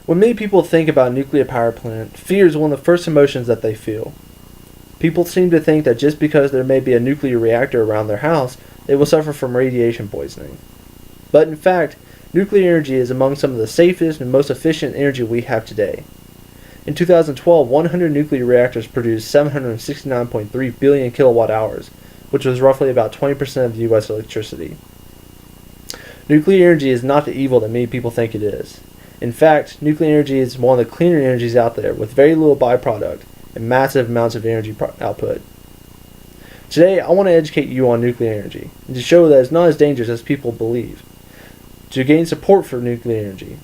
When many people think about a nuclear power plant, fear is one of the first emotions that they feel. People seem to think that just because there may be a nuclear reactor around their house, they will suffer from radiation poisoning. But in fact, nuclear energy is among some of the safest and most efficient energy we have today. In 2012, 100 nuclear reactors produced 769.3 billion kilowatt hours, which was roughly about 20% of the U.S. electricity. Nuclear energy is not the evil that many people think it is. In fact, nuclear energy is one of the cleaner energies out there with very little byproduct and massive amounts of energy output. Today, I want to educate you on nuclear energy and to show that it's not as dangerous as people believe. To gain support for nuclear energy,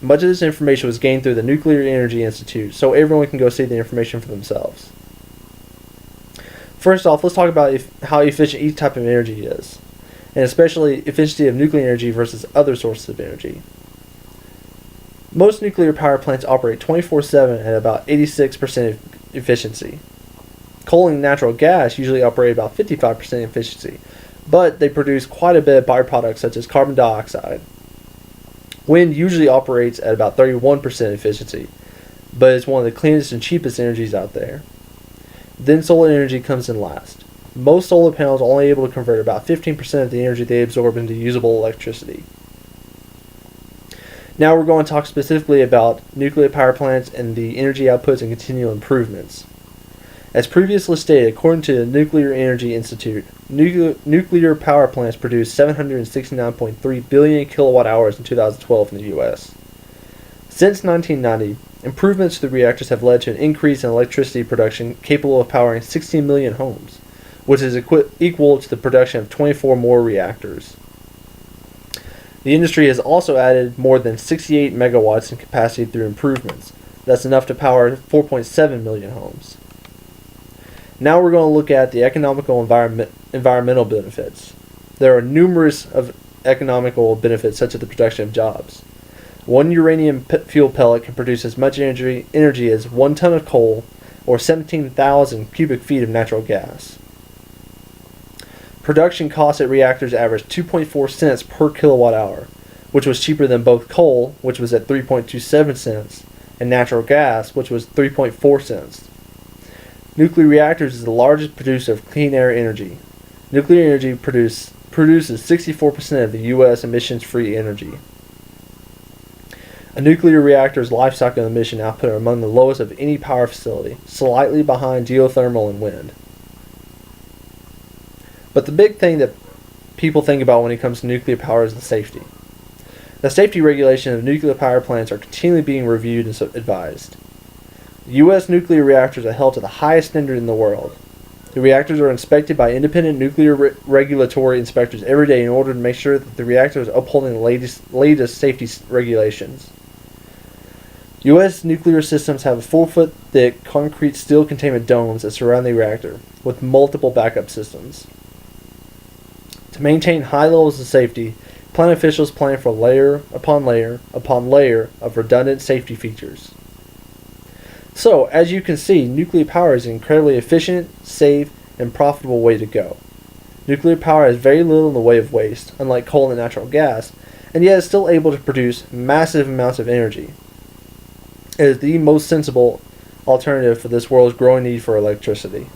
much of this information was gained through the Nuclear Energy Institute, so everyone can go see the information for themselves. First off, let's talk about how efficient each type of energy is, and especially efficiency of nuclear energy versus other sources of energy. Most nuclear power plants operate 24/7 at about 86% efficiency. Coal and natural gas usually operate about 55% efficiency, but they produce quite a bit of byproducts such as carbon dioxide. Wind usually operates at about 31% efficiency, but it's one of the cleanest and cheapest energies out there. Then solar energy comes in last. Most solar panels are only able to convert about 15% of the energy they absorb into usable electricity. Now we're going to talk specifically about nuclear power plants and the energy outputs and continual improvements. As previously stated, according to the Nuclear Energy Institute, nuclear power plants produced 769.3 billion kilowatt hours in 2012 in the U.S. Since 1990, improvements to the reactors have led to an increase in electricity production capable of powering 16 million homes, which is equal to the production of 24 more reactors. The industry has also added more than 68 megawatts in capacity through improvements. That's enough to power 4.7 million homes. Now we're going to look at the economical environmental benefits. There are numerous of economical benefits such as the production of jobs. One uranium fuel pellet can produce as much energy as 1 ton of coal or 17,000 cubic feet of natural gas. Production costs at reactors averaged 2.4 cents per kilowatt hour, which was cheaper than both coal, which was at 3.27 cents, and natural gas, which was 3.4 cents. Nuclear reactors is the largest producer of clean air energy. Nuclear energy produces 64% of the U.S. emissions-free energy. A nuclear reactor's life cycle emission output are among the lowest of any power facility, slightly behind geothermal and wind. But the big thing that people think about when it comes to nuclear power is the safety. The safety regulations of nuclear power plants are continually being reviewed and advised. U.S. nuclear reactors are held to the highest standard in the world. The reactors are inspected by independent nuclear regulatory inspectors every day in order to make sure that the reactor is upholding the latest safety regulations. U.S. nuclear systems have 4-foot thick concrete steel containment domes that surround the reactor, with multiple backup systems. To maintain high levels of safety, plant officials plan for layer upon layer upon layer of redundant safety features. So, as you can see, nuclear power is an incredibly efficient, safe, and profitable way to go. Nuclear power has very little in the way of waste, unlike coal and natural gas, and yet is still able to produce massive amounts of energy. It is the most sensible alternative for this world's growing need for electricity.